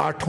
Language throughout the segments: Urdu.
8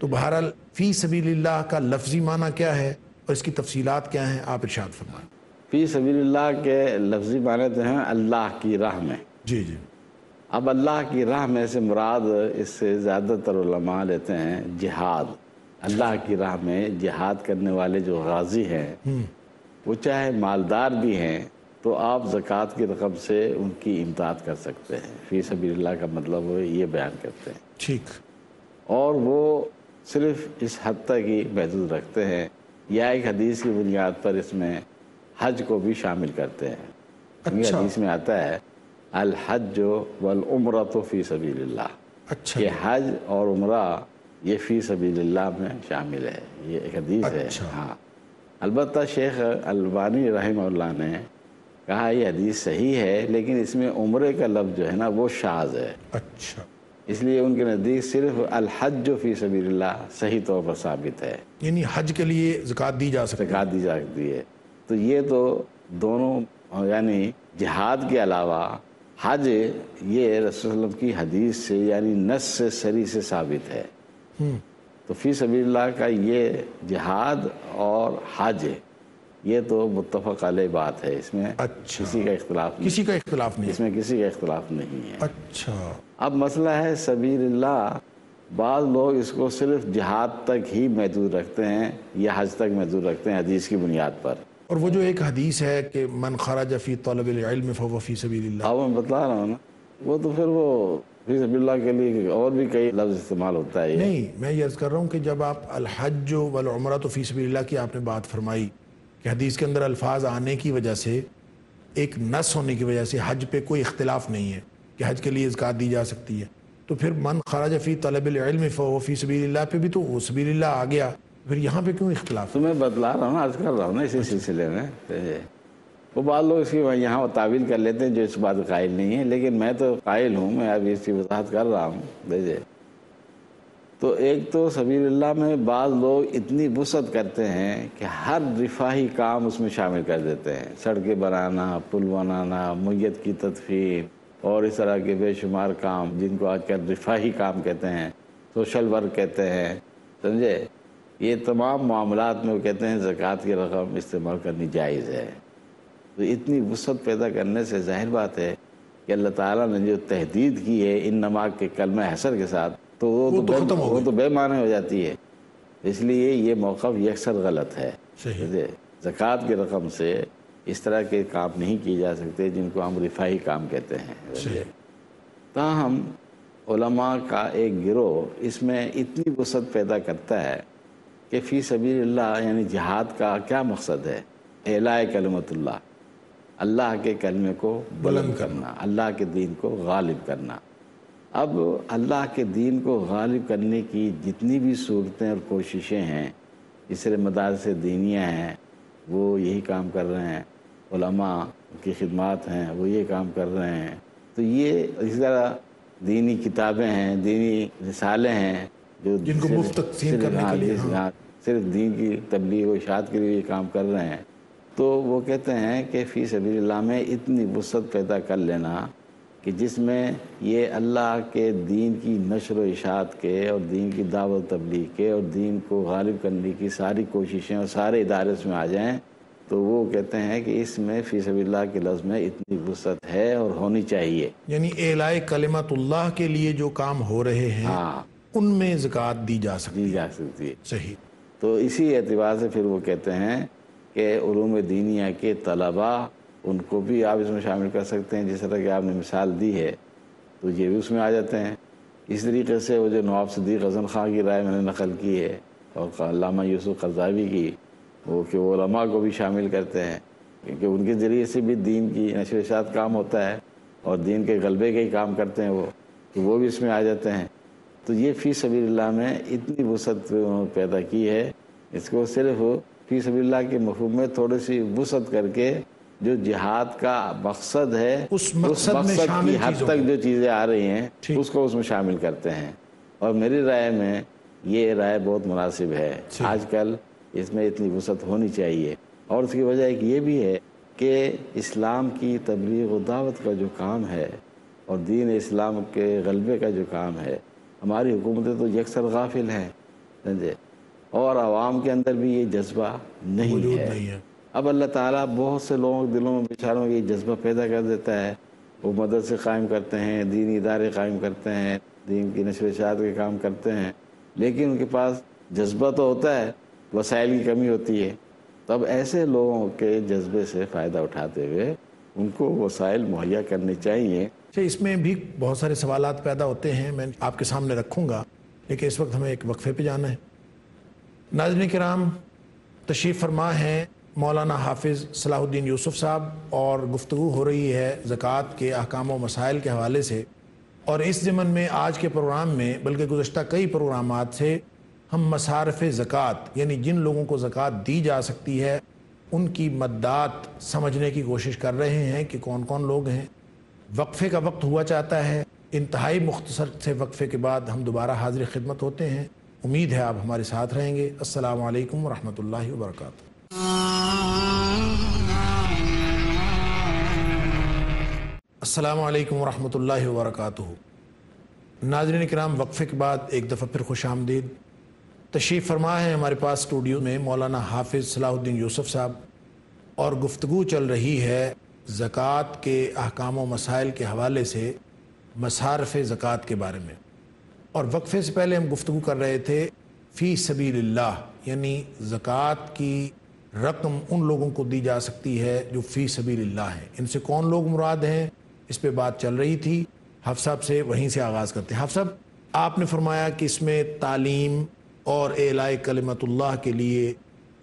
تو بہرحال فی سبیل اللہ کا لفظی معنی کیا ہے اور اس کی تفصیلات کیا ہیں، آپ ارشاد فرمائیں۔ فی سبیل اللہ کے لفظی معنی تو ہیں اللہ کی راہ میں۔ جی جی۔ اب اللہ کی راہ میں سے مراد اس سے زیادہ تر علماء لیتے ہیں جہاد۔ اللہ کی راہ میں جہاد کرنے والے جو غازی ہیں وہ چاہے مالدار بھی ہیں تو آپ زکوٰۃ کی رقم سے ان کی امداد کر سکتے ہیں۔ فی سبیل اللہ کا مطلب وہ یہ بیان کرتے ہیں، ٹھیک۔ اور وہ صرف اس حد تک ہی محدود رکھتے ہیں یا ایک حدیث کی بنیاد پر اس میں حج کو بھی شامل کرتے ہیں۔ اچھا۔ حدیث میں آتا ہے الحج والعمرۃ فی سبیل اللہ، اچھا کہ حج اور عمرہ یہ فی سبیل اللہ میں شامل ہے، یہ ایک حدیث ہے۔ اچھا۔ ہاں، البتہ شیخ البانی رحمہ اللہ نے کہا یہ حدیث صحیح ہے لیکن اس میں عمرے کا لفظ جو ہے نا وہ شاذ ہے، اچھا، اس لیے ان کے نزدیک صرف الحج فی سبیل اللہ صحیح طور پر ثابت ہے، یعنی حج کے لیے زکوٰۃ دی جا سکتی ہے۔ زکوٰۃ دی جا سکتی ہے۔ تو یہ تو دونوں یعنی جہاد کے علاوہ حج یہ رسول صلی اللہ علیہ وسلم کی حدیث سے یعنی نص سے صریح سے ثابت ہے۔ تو فی سبیل اللہ کا یہ جہاد اور حج یہ تو متفق علیہ بات ہے، اس میں اچھا، کسی کا اختلاف نہیں، کسی کا اختلاف نہیں اس میں کسی کا اختلاف نہیں ہے۔ اچھا، اب مسئلہ ہے سبیل اللہ، بعض لوگ اس کو صرف جہاد تک ہی محدود رکھتے ہیں یا حج تک محدود رکھتے ہیں حدیث کی بنیاد پر۔ اور وہ جو ایک حدیث ہے کہ من خرج فی طلب العلم فهو فی سبیل اللہ، اب میں بتلا رہا ہوں نا، وہ تو پھر وہ فی سبیل اللہ کے لیے اور بھی کئی لفظ استعمال ہوتا ہے۔ نہیں، میں یہ عرض کر رہا ہوں کہ جب آپ الحج والعمرہ فی سبیل اللہ کی آپ نے بات فرمائی کہ حدیث کے اندر الفاظ آنے کی وجہ سے، ایک نص ہونے کی وجہ سے حج پہ کوئی اختلاف نہیں ہے کہ حج کے لیے زکوٰۃ دی جا سکتی ہے، تو پھر من خرج فی طلب العلم فهو فی سبیل اللہ پہ بھی تو وہ سبیل اللہ آ گیا، پھر یہاں پہ کیوں اختلاف؟ تو میں بتلا رہا ہوں، عرض کر رہا ہوں نا اسی سلسلے میں۔ وہ بعض لوگ اس کی یہاں تعویل کر لیتے ہیں جو اس بات قائل نہیں ہے، لیکن میں تو قائل ہوں، میں ابھی اس کی وضاحت کر رہا ہوں۔ دیکھیے، تو ایک تو سبیل اللہ میں بعض لوگ اتنی وسعت کرتے ہیں کہ ہر رفاہی کام اس میں شامل کر دیتے ہیں، سڑکیں بنانا، پل بنانا، میت کی تدفین اور اس طرح کے بے شمار کام جن کو آج کل رفاہی کام کہتے ہیں، سوشل ورک کہتے ہیں، سمجھے؟ یہ تمام معاملات میں وہ کہتے ہیں زکوٰۃ کی رقم استعمال کرنی جائز ہے۔ تو اتنی وسعت پیدا کرنے سے ظاہر بات ہے کہ اللہ تعالیٰ نے جو تحدید کی ہے ان نماز کے کلمہ حسر کے ساتھ تو وہ تو بے معنی ہو جاتی ہے، اس لیے یہ موقف یکسر غلط ہے۔ زکوٰۃ کی رقم سے اس طرح کے کام نہیں کیے جا سکتے جن کو ہم رفاہی کام کہتے ہیں۔ تاہم علماء کا ایک گروہ اس میں اتنی وسعت پیدا کرتا ہے کہ فی سبیل اللہ یعنی جہاد کا کیا مقصد ہے؟ اعلاء کلمت اللہ، اللہ کے کلمے کو بلند کرنا، اللہ کے دین کو غالب کرنا۔ اب اللہ کے دین کو غالب کرنے کی جتنی بھی صورتیں اور کوششیں ہیں، جس طرح مدارس دینیہ ہیں وہ یہی کام کر رہے ہیں، علماء کی خدمات ہیں وہ یہ کام کر رہے ہیں، تو یہ اسی طرح دینی کتابیں ہیں، دینی رسالے ہیں جو جن کو مفت تقسیم کرنے کے لیے صرف دین کی تبلیغ و اشاعت کے لیے یہ کام کر رہے ہیں، تو وہ کہتے ہیں کہ فی سبیل اللہ میں اتنی وسعت پیدا کر لینا کہ جس میں یہ اللہ کے دین کی نشر و اشاعت کے اور دین کی دعوت تبلیغ کے اور دین کو غالب کرنے کی ساری کوششیں اور سارے ادارے اس میں آ جائیں، تو وہ کہتے ہیں کہ اس میں فی سبیل اللہ کے لفظ میں اتنی وسعت ہے اور ہونی چاہیے، یعنی اعلاء کلمت اللہ کے لیے جو کام ہو رہے ہیں ان میں زکوٰۃ دی جا سکتی ہے۔ صحیح۔ تو اسی اعتبار سے پھر وہ کہتے ہیں کہ علوم دینیہ کے طلباء ان کو بھی آپ اس میں شامل کر سکتے ہیں، جس طرح کہ آپ نے مثال دی ہے تو یہ بھی اس میں آ جاتے ہیں۔ اس طریقے سے وہ جو نواب صدیق حسن خان کی رائے میں نے نقل کی ہے اور علامہ یوسف قرضاوی کی، وہ کہ وہ علماء کو بھی شامل کرتے ہیں کیونکہ ان کے ذریعے سے بھی دین کی نشر و اشاعت کام ہوتا ہے اور دین کے غلبے کے ہی کام کرتے ہیں وہ، تو وہ بھی اس میں آ جاتے ہیں۔ تو یہ فی سبیل اللہ میں اتنی وسعت پیدا کی ہے، اس کو صرف فی سبیل اللہ کے مفہوم میں تھوڑی سی وسعت کر کے جو جہاد کا مقصد ہے اس مقصد کی حد تک جو چیزیں آ رہی ہیں اس کو اس میں شامل کرتے ہیں، اور میری رائے میں یہ رائے بہت مناسب ہے۔ آج کل اس میں اتنی وسعت ہونی چاہیے، اور اس کی وجہ ایک یہ بھی ہے کہ اسلام کی تبلیغ و دعوت کا جو کام ہے اور دین اسلام کے غلبے کا جو کام ہے، ہماری حکومتیں تو یکسر غافل ہیں، سمجھے، اور عوام کے اندر بھی یہ جذبہ موجود نہیں نہیں ہے۔ ہے۔ اب اللہ تعالیٰ بہت سے لوگوں کے دلوں میں بیچاروں میں یہ جذبہ پیدا کر دیتا ہے، وہ مدرسے قائم کرتے ہیں، دینی ادارے قائم کرتے ہیں، دین کی نشر و اشاعت کے کام کرتے ہیں، لیکن ان کے پاس جذبہ تو ہوتا ہے، وسائل کی کمی ہوتی ہے۔ تو اب ایسے لوگوں کے جذبے سے فائدہ اٹھاتے ہوئے ان کو وسائل مہیا کرنے چاہیے۔ اچھا، اس میں بھی بہت سارے سوالات پیدا ہوتے ہیں، میں آپ کے سامنے رکھوں گا، لیکن اس وقت ہمیں ایک وقفے پہ جانا ہے۔ ناظرین کرام، تشریف فرما ہیں مولانا حافظ صلاح الدین یوسف صاحب، اور گفتگو ہو رہی ہے زکوٰۃ کے احکام و مسائل کے حوالے سے، اور اس ضمن میں آج کے پروگرام میں بلکہ گزشتہ کئی پروگرامات سے ہم مصارف زکوٰۃ، یعنی جن لوگوں کو زکوٰۃ دی جا سکتی ہے ان کی مدات سمجھنے کی کوشش کر رہے ہیں کہ کون کون لوگ ہیں۔ وقفے کا وقت ہوا چاہتا ہے، انتہائی مختصر سے وقفے کے بعد ہم دوبارہ حاضر خدمت ہوتے ہیں۔ امید ہے آپ ہمارے ساتھ رہیں گے۔ السلام علیکم ورحمۃ اللہ وبرکاتہ۔ السلام علیکم ورحمۃ اللہ وبرکاتہ۔ ناظرین کرام، وقفے کے بعد ایک دفعہ پھر خوش آمدید۔ تشریف فرما ہے ہمارے پاس اسٹوڈیو میں مولانا حافظ صلاح الدین یوسف صاحب، اور گفتگو چل رہی ہے زکوٰۃ کے احکام و مسائل کے حوالے سے مصارف زکوٰۃ کے بارے میں۔ اور وقفے سے پہلے ہم گفتگو کر رہے تھے فی سبیل اللہ، یعنی زکوٰۃ کی رقم ان لوگوں کو دی جا سکتی ہے جو فی سبیل اللہ ہیں۔ ان سے کون لوگ مراد ہیں، اس پہ بات چل رہی تھی۔ حافظ صاحب سے وہیں سے آغاز کرتے ہیں۔ حافظ صاحب، آپ نے فرمایا کہ اس میں تعلیم اور اعلاء کلمت اللہ کے لیے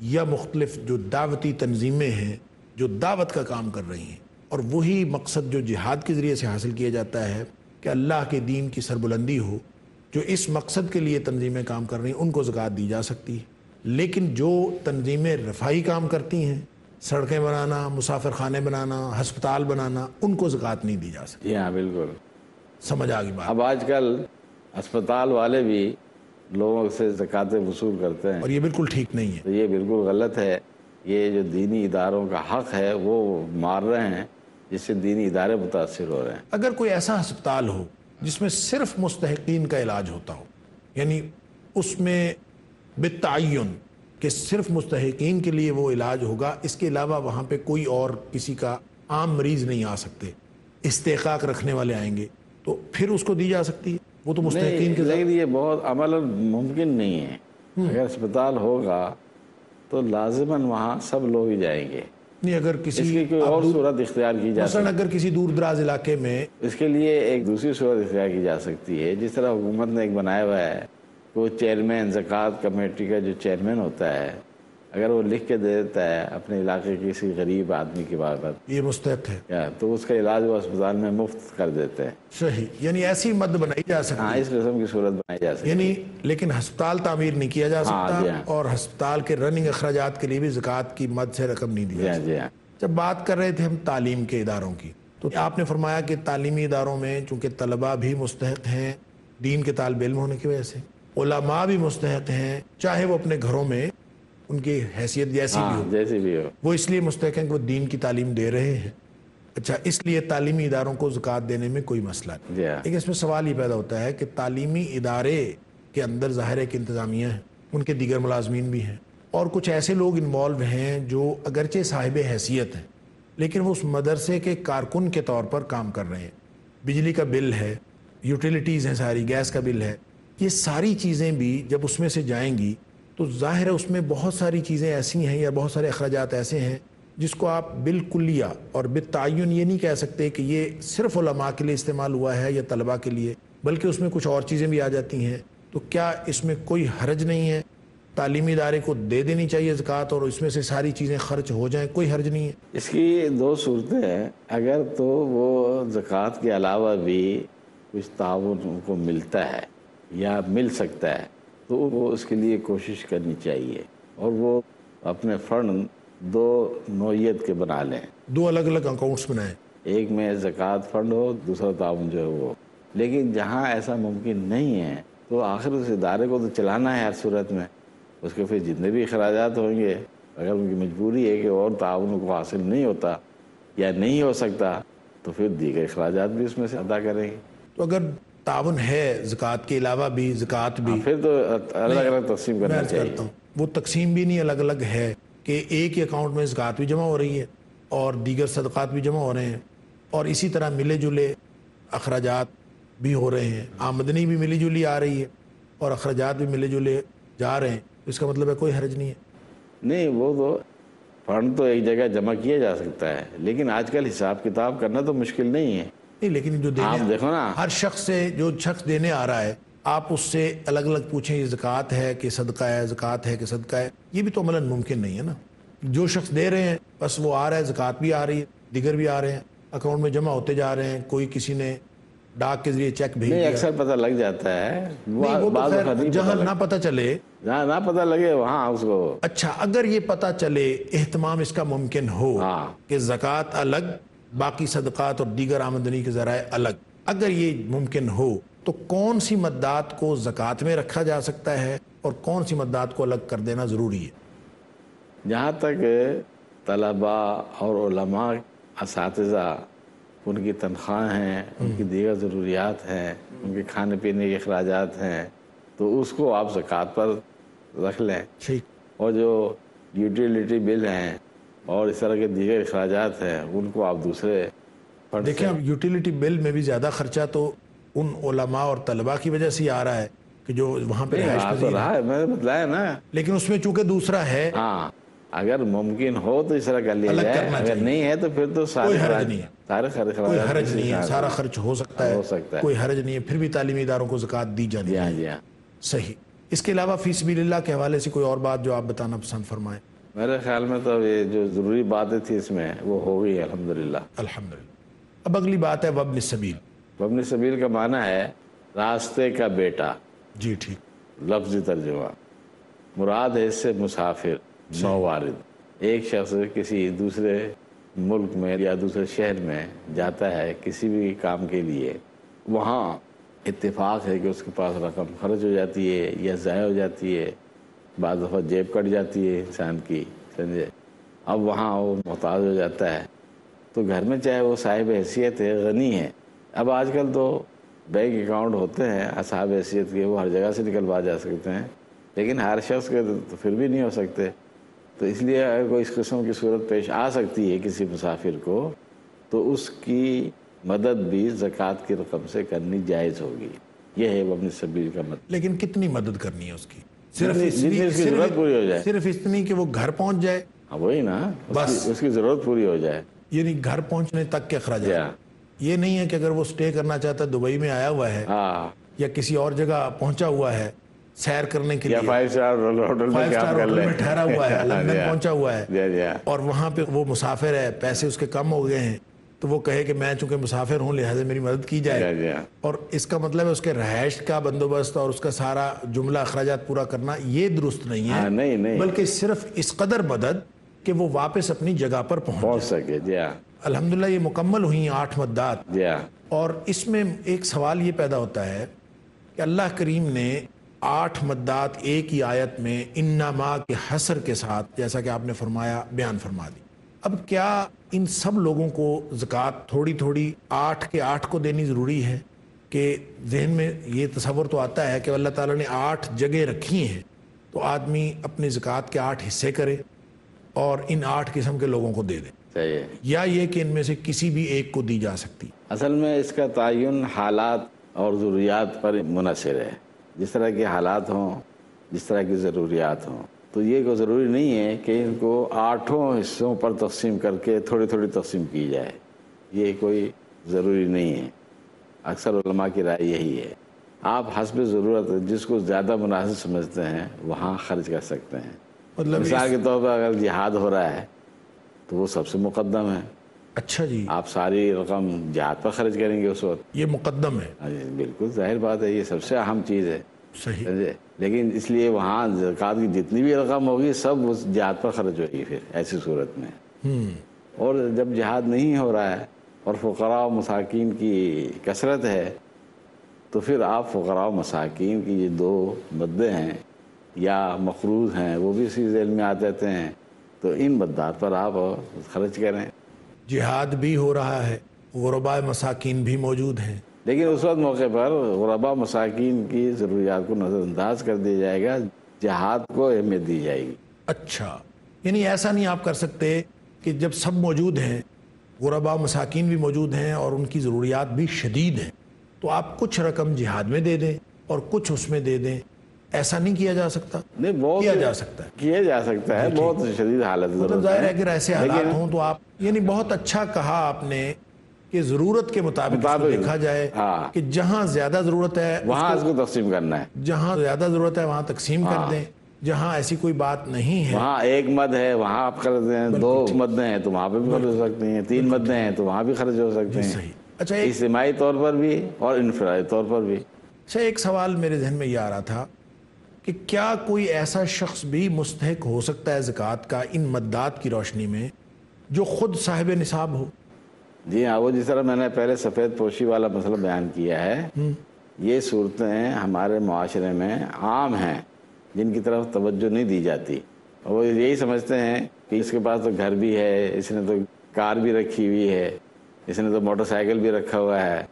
یا مختلف جو دعوتی تنظیمیں ہیں جو دعوت کا کام کر رہی ہیں، اور وہی مقصد جو جہاد کے ذریعے سے حاصل کیا جاتا ہے کہ اللہ کے دین کی سربلندی ہو، جو اس مقصد کے لیے تنظیمیں کام کر رہی ہیں ان کو زکوٰۃ دی جا سکتی ہے۔ لیکن جو تنظیمیں رفاہی کام کرتی ہیں، سڑکیں بنانا، مسافر خانے بنانا، ہسپتال بنانا، ان کو زکوٰۃ نہیں دی جا سکتی۔ جی ہاں، بالکل۔ سمجھ آ گئی بات۔ اب آج کل اسپتال والے بھی لوگوں سے زکوٰۃ وصول کرتے ہیں، اور یہ بالکل ٹھیک نہیں ہے۔ تو یہ بالکل غلط ہے۔ یہ جو دینی اداروں کا حق ہے وہ مار رہے ہیں، جس سے دینی ادارے متاثر ہو رہے ہیں۔ اگر کوئی ایسا ہسپتال ہو جس میں صرف مستحقین کا علاج ہوتا ہو، یعنی اس میں بالتعین کہ صرف مستحقین کے لیے وہ علاج ہوگا، اس کے علاوہ وہاں پہ کوئی اور کسی کا عام مریض نہیں آ سکتے، استحقاق رکھنے والے آئیں گے، تو پھر اس کو دی جا سکتی ہے، وہ تو مستحقین کے لیکن یہ بہت عملاً ممکن نہیں ہے۔ اگر اسپتال ہوگا تو لازماً وہاں سب لوگ ہی جائیں گے۔ نہیں، اگر اس کسی کی کوئی اور صورت اختیار کی جا مثلا اگر کسی دور دراز علاقے میں، اس کے لیے ایک دوسری صورت اختیار کی جا سکتی ہے، جس طرح حکومت نے ایک بنایا ہوا ہے، وہ چیئرمین، زکوٰۃ کمیٹی کا جو چیئرمین ہوتا ہے، اگر وہ لکھ کے دے دیتا ہے اپنے علاقے کے کسی غریب آدمی کی بابت یہ مستحق ہے، تو اس کا علاج وہ اسپتال میں مفت کر دیتے ہیں۔ صحیح، یعنی ایسی مد بنائی جا ہاں، سکتی، اس قسم کی صورت بنائی جا سکتی ہے۔ یعنی لیکن ہسپتال تعمیر نہیں کیا جا سکتا، جی ہاں۔ اور ہسپتال کے رننگ اخراجات کے لیے بھی زکوٰۃ کی مد سے رقم نہیں دی جی جا ہاں، سکتی۔ جی ہاں۔ جب بات کر رہے تھے ہم تعلیم کے اداروں کی، تو آپ نے فرمایا کہ تعلیمی اداروں میں چونکہ طلباء بھی مستحق ہیں دین کے طالب علم ہونے کی وجہ سے، علماء بھی مستحق ہیں، چاہے وہ اپنے گھروں میں ان کی حیثیت جیسی بھی ہو، جیسی بھی ہو، وہ اس لیے مستحق ہیں کہ وہ دین کی تعلیم دے رہے ہیں۔ اچھا، اس لیے تعلیمی اداروں کو زکوٰۃ دینے میں کوئی مسئلہ نہیں۔ جی ہاں۔ لیکن اس میں سوال یہ پیدا ہوتا ہے کہ تعلیمی ادارے کے اندر ظاہر ہے کہ انتظامیہ ہیں، ان کے دیگر ملازمین بھی ہیں، اور کچھ ایسے لوگ انوالو ہیں جو اگرچہ صاحب حیثیت ہیں لیکن وہ اس مدرسے کے کارکن کے طور پر کام کر رہے ہیں۔ بجلی کا بل ہے، یوٹیلیٹیز ہیں، ساری گیس کا بل ہے، یہ ساری چیزیں بھی جب اس میں سے جائیں گی تو ظاہر ہے اس میں بہت ساری چیزیں ایسی ہیں یا بہت سارے اخراجات ایسے ہیں جس کو آپ بالکلیہ اور بالتعین یہ نہیں کہہ سکتے کہ یہ صرف علماء کے لیے استعمال ہوا ہے یا طلباء کے لیے، بلکہ اس میں کچھ اور چیزیں بھی آ جاتی ہیں۔ تو کیا اس میں کوئی حرج نہیں ہے؟ تعلیمی ادارے کو دے دینی چاہیے زکوٰۃ اور اس میں سے ساری چیزیں خرچ ہو جائیں، کوئی حرج نہیں ہے؟ اس کی دو صورتیں ہیں۔ اگر تو وہ زکوٰۃ کے علاوہ بھی کچھ تعاون کو ملتا ہے یا مل سکتا ہے تو وہ اس کے لیے کوشش کرنی چاہیے، اور وہ اپنے فنڈ دو نوعیت کے بنا لیں، دو الگ الگ اکاؤنٹس بنائیں، ایک میں زکوٰۃ فنڈ ہو، دوسرا تعاون جو ہے وہ۔ لیکن جہاں ایسا ممکن نہیں ہے تو آخر اس ادارے کو تو چلانا ہے ہر صورت میں، اس کے پھر جتنے بھی اخراجات ہوں گے، اگر ان کی مجبوری ہے کہ اور تعاون کو حاصل نہیں ہوتا یا نہیں ہو سکتا تو پھر دیگر اخراجات بھی اس میں سے ادا کریں گے۔ تو اگر تعاون ہے زکوٰۃ کے علاوہ بھی، زکوٰۃ بھی پھر تو الگ الگ تقسیم میں کرنا عرض چاہیے. کرتا ہوں وہ تقسیم بھی نہیں الگ الگ ہے کہ ایک ہی اکاؤنٹ میں زکوٰۃ بھی جمع ہو رہی ہے اور دیگر صدقات بھی جمع ہو رہے ہیں، اور اسی طرح ملے جلے اخراجات بھی ہو رہے ہیں، آمدنی بھی ملی جلی آ رہی ہے اور اخراجات بھی ملے جلے جا رہے ہیں. اس کا مطلب ہے کوئی حرج نہیں ہے. نہیں، وہ تو فنڈ تو ایک جگہ جمع کیا جا سکتا ہے، لیکن آج کل حساب کتاب کرنا تو مشکل نہیں ہے. نہیں، لیکن جو آپ دینے دیکھو نا، ہر شخص سے جو شخص دینے آ رہا ہے آپ اس سے الگ الگ پوچھیں یہ زکوٰۃ ہے کہ صدقہ ہے، زکوٰۃ ہے کہ صدقہ ہے، یہ بھی تو عملاً ممکن نہیں ہے نا. جو شخص دے رہے ہیں بس وہ آ رہا ہے، زکوٰۃ بھی آ رہی ہے، دیگر بھی آ رہے ہیں، اکاؤنٹ میں جمع ہوتے جا رہے ہیں. کوئی کسی نے ڈاک کے ذریعے چیک بھیج نہیں دیا، اکثر پتہ لگ جاتا ہے، نہیں وہ تو بعض خیر وقت نہیں جہاں پتہ نہ پتہ چلے. جہاں نہ پتہ لگے وہاں اس کو. اچھا، اگر یہ پتہ چلے اہتمام اس کا ممکن ہو ہاں، کہ زکوٰۃ الگ، باقی صدقات اور دیگر آمدنی کے ذرائع الگ، اگر یہ ممکن ہو تو کون سی مدات کو زکوٰۃ میں رکھا جا سکتا ہے اور کون سی مدات کو الگ کر دینا ضروری ہے؟ جہاں تک طلباء اور علماء، اساتذہ، ان کی تنخواہ ہیں، ان کی دیگر ضروریات ہیں، ان کے کھانے پینے کے اخراجات ہیں، تو اس کو آپ زکوٰۃ پر رکھ لیں. ٹھیک. اور جو یوٹیلیٹی بل ہیں اور اس طرح کے دیگر اخراجات ہیں ان کو آپ دوسرے فنڈ سے. دیکھیں اب یوٹیلیٹی بل میں بھی زیادہ خرچہ تو ان علماء اور طلباء کی وجہ سے ہی آ رہا ہے کہ جو وہاں پہ رہائش تو پذیر ہیں، رہا ہے، میں نے بتلایا نا. لیکن اس میں چونکہ دوسرا ہے ہاں، اگر ممکن ہو تو اس طرح کر لیا الگ جائے، کرنا اگر چاہیے. نہیں ہے تو پھر تو کوئی حرج نہیں ہے، سارے کوئی اخراجات حرج نہیں ہے، اسی سارا سے خرچ ہو سکتا ہے، ہو سکتا ہے. کوئی حرج نہیں ہے، پھر بھی تعلیمی اداروں کو زکوٰۃ دی جانی جی ہاں، چاہیے. جی ہاں. صحیح. اس کے علاوہ فی سبیل اللہ کے حوالے سے کوئی اور بات جو آپ بتانا پسند فرمائیں؟ میرے خیال میں تو یہ جو ضروری باتیں تھی اس میں وہ ہو گئی الحمدللہ. الحمدللہ. اب اگلی بات ہے وابن السبیل. وابن السبیل کا معنی ہے راستے کا بیٹا. جی ٹھیک. لفظی ترجمہ مراد ہے اس سے مسافر، نووارد. ایک شخص کسی دوسرے ملک میں یا دوسرے شہر میں جاتا ہے کسی بھی کام کے لیے، وہاں اتفاق ہے کہ اس کے پاس رقم خرچ ہو جاتی ہے یا ضائع ہو جاتی ہے، بعض دفعہ جیب کٹ جاتی ہے انسان کی، سمجھے. اب وہاں وہ محتاج ہو جاتا ہے، تو گھر میں چاہے وہ صاحب حیثیت ہے، غنی ہے. اب آج کل تو بینک اکاؤنٹ ہوتے ہیں اصحاب حیثیت کے، وہ ہر جگہ سے نکلوا جا سکتے ہیں، لیکن ہر شخص کے تو پھر بھی نہیں ہو سکتے. تو اس لیے اگر کوئی اس قسم کی صورت پیش آ سکتی ہے کسی مسافر کو، تو اس کی مدد بھی زکوٰۃ کی رقم سے کرنی جائز ہوگی. یہ ہے وابن السبیل کا مطلب. لیکن کتنی مدد کرنی ہے اس کی؟ صرف جتنی اس کی ضرورت پوری ہو جائے. صرف اتنی کہ وہ گھر پہنچ جائے؟ ہاں وہی نا، بس اس کی ضرورت پوری ہو جائے. یعنی گھر پہنچنے تک کے اخراجات. یہ نہیں ہے کہ اگر وہ سٹے کرنا چاہتا ہے، دبئی میں آیا ہوا ہے یا کسی اور جگہ پہنچا ہوا ہے سیر کرنے کے لیے، یا 5 اسٹار ہوٹل میں ٹھہرا ہوا ہے، لندن پہنچا ہوا ہے، اور وہاں پہ وہ مسافر ہے، پیسے اس کے کم ہو گئے ہیں، تو وہ کہے کہ میں چونکہ مسافر ہوں لہٰذا میری مدد کی جائے. اور اس کا مطلب ہے اس کے رہائش کا بندوبست اور اس کا سارا جملہ اخراجات پورا کرنا، یہ درست نہیں ہے. نہیں، بلکہ صرف اس قدر مدد کہ وہ واپس اپنی جگہ پر پہنچ سکے. جی ہاں. الحمدللہ یہ مکمل ہوئی 8 مدات. جی ہاں. اور اس میں ایک سوال یہ پیدا ہوتا ہے کہ اللہ کریم نے 8 مدات ایک ہی آیت میں انما کے حصر کے ساتھ، جیسا کہ آپ نے فرمایا، بیان فرما دی. اب کیا ان سب لوگوں کو زکوٰۃ تھوڑی تھوڑی 8 کے 8 کو دینی ضروری ہے؟ کہ ذہن میں یہ تصور تو آتا ہے کہ اللہ تعالیٰ نے 8 جگہ رکھی ہیں تو آدمی اپنی زکوٰۃ کے 8 حصے کرے اور ان 8 قسم کے لوگوں کو دے دے، یا یہ کہ ان میں سے کسی بھی ایک کو دی جا سکتی؟ اصل میں اس کا تعین حالات اور ضروریات پر منحصر ہے. جس طرح کے حالات ہوں، جس طرح کی ضروریات ہوں، تو یہ کوئی ضروری نہیں ہے کہ ان کو 8 حصوں پر تقسیم کر کے تھوڑی تھوڑی تقسیم کی جائے. یہ کوئی ضروری نہیں ہے. اکثر علماء کی رائے یہی ہے. آپ حسب ضرورت جس کو زیادہ مناسب سمجھتے ہیں وہاں خرچ کر سکتے ہیں. مطلب مثال کے طور پر اگر جہاد ہو رہا ہے تو وہ سب سے مقدم ہے. اچھا جی، آپ ساری رقم جہاد پر خرچ کریں گے اس وقت. یہ مقدم ہے. بالکل ظاہر بات ہے، یہ سب سے اہم چیز ہے. صحیح. لیکن اس لیے وہاں زکوٰۃ کی جتنی بھی رقم ہوگی سب اس جہاد پر خرچ ہوگی پھر ایسی صورت میں. اور جب جہاد نہیں ہو رہا ہے اور فقراء و مساکین کی کثرت ہے تو پھر آپ فقراء و مساکین کی یہ 2 مدیں ہیں یا مقروض ہیں وہ بھی اسی ذیل میں آ جاتے ہیں، تو ان مدات پر آپ خرچ کریں. جہاد بھی ہو رہا ہے، غرباء مساکین بھی موجود ہیں، لیکن اس وقت موقع پر غربا مساکین کی ضروریات کو نظر انداز کر دیا جائے گا، جہاد کو اہمیت دی جائے گی۔ اچھا، یعنی ایسا نہیں آپ کر سکتے کہ جب سب موجود ہیں، غربا مساکین بھی موجود ہیں اور ان کی ضروریات بھی شدید ہیں، تو آپ کچھ رقم جہاد میں دے دیں اور کچھ اس میں دے دیں، ایسا نہیں کیا جا سکتا؟ نہیں، بہت کیا جا سکتا ہے، کیا جا سکتا ہے، بہت شدید حالت مطلب ظاہر ہے اگر ایسے حالات ہوں تو آپ، یعنی بہت اچھا کہا آپ نے کہ ضرورت کے مطابق اس کو دیکھا جائے کہ جہاں زیادہ ضرورت ہے وہاں اس کو تقسیم کرنا ہے، جہاں زیادہ ضرورت ہے وہاں تقسیم کر دیں، جہاں ایسی کوئی بات نہیں ہے، وہاں ایک مد ہے وہاں آپ خرچ دیں، 2 مدیں ہیں تو وہاں پہ بھی خرچ ہو سکتی ہیں، 3 مدیں ہیں تو وہاں بھی خرچ ہو سکتے ہیں، صحیح۔ اچھا، اجتماعی طور پر بھی اور انفرادی طور پر بھی۔ اچھا، ایک سوال میرے ذہن میں یہ آ رہا تھا کہ کیا کوئی ایسا شخص بھی مستحق ہو سکتا ہے زکوٰۃ کا ان مدات کی روشنی میں جو خود صاحب نصاب ہو؟ جی ہاں، وہ جس طرح میں نے پہلے سفید پوشی والا مسئلہ بیان کیا ہے، یہ صورتیں ہمارے معاشرے میں عام ہیں جن کی طرف توجہ نہیں دی جاتی، اور وہ یہی سمجھتے ہیں کہ اس کے پاس تو گھر بھی ہے، اس نے تو کار بھی رکھی ہوئی ہے، اس نے تو موٹر سائیکل بھی رکھا ہوا ہے،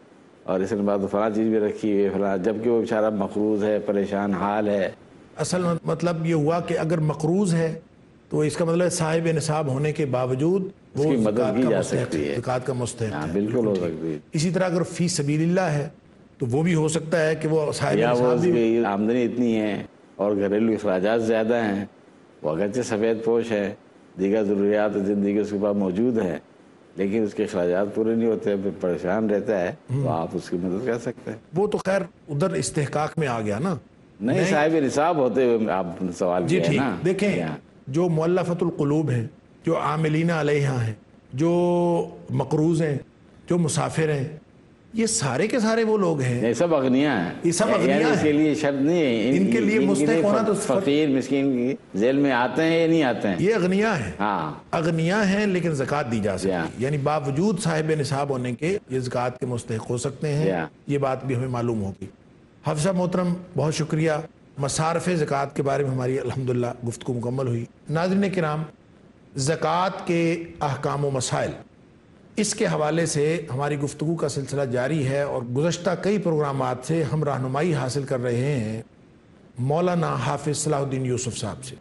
اور اس کے بعد تو فلاں چیز بھی رکھی ہوئی ہے فلاں، جبکہ وہ بیچارہ مقروض ہے، پریشان حال ہے۔ اصل مطلب یہ ہوا کہ اگر مقروض ہے تو اس کا مطلب صاحب نصاب ہونے کے باوجود اس کی مدد کی جا سکتی ہے، زکوٰۃ کا مستحق ہے، بالکل ہو سکتی ہے۔ اسی طرح اگر فی سبیل اللہ ہے تو وہ بھی ہو سکتا ہے کہ وہ صاحب یا وہ نصاب اس کی آمدنی اتنی ہے اور گھریلو اخراجات زیادہ ہیں، وہ اگرچہ سفید پوش ہے، دیگر ضروریات زندگی اس کے پاس موجود ہیں، لیکن اس کے اخراجات پورے نہیں ہوتے، پھر پریشان رہتا ہے، تو آپ اس کی مدد کر سکتے ہیں۔ وہ تو خیر ادھر استحقاق میں آ گیا نا، نہیں، صاحب نصاب ہوتے ہوئے آپ سوال جی کیا ہے نا۔ دیکھیں، جو مؤلفۃ القلوب ہیں، جو عاملین علیہا ہیں، جو مقروض ہیں، جو مسافر ہیں، یہ سارے کے سارے وہ لوگ ہیں، یہ سب اغنیاء ہیں، یہ سب اغنیاء یعنی اس ہیں، کے لیے شرط نہیں ہے ان کے لیے مستحق ہونا تو فقیر مسکین کی ذیل میں آتے ہیں یا نہیں آتے ہیں، یہ اغنیاء ہیں، ہاں اغنیاء ہیں لیکن زکوٰۃ دی جا سکتی، یعنی باوجود صاحب نصاب ہونے کے یہ زکوٰۃ کے مستحق ہو سکتے ہیں، یہ بات بھی ہمیں معلوم ہوگی۔ حافظ صاحب محترم، بہت شکریہ، مصارف زکوٰۃ کے بارے میں ہماری الحمدللہ گفتگو مکمل ہوئی۔ ناظرین کرام، زکوٰۃ کے احکام و مسائل، اس کے حوالے سے ہماری گفتگو کا سلسلہ جاری ہے اور گزشتہ کئی پروگرامات سے ہم رہنمائی حاصل کر رہے ہیں مولانا حافظ صلاح الدین یوسف صاحب سے۔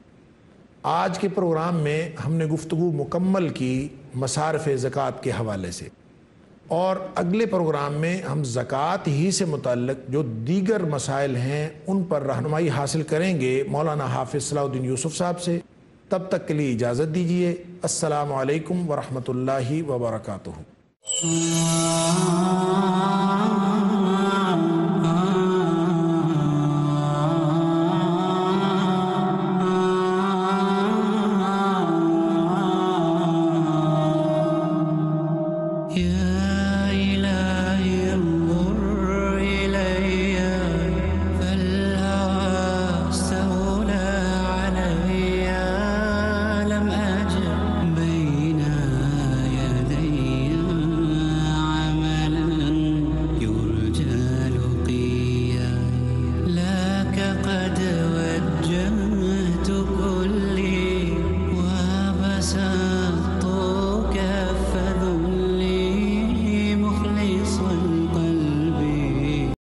آج کے پروگرام میں ہم نے گفتگو مکمل کی مصارف زکوٰۃ کے حوالے سے، اور اگلے پروگرام میں ہم زکوٰۃ ہی سے متعلق جو دیگر مسائل ہیں ان پر رہنمائی حاصل کریں گے مولانا حافظ صلاح الدین یوسف صاحب سے۔ تب تک کے لیے اجازت دیجیے، السلام علیکم ورحمۃ اللہ وبرکاتہ۔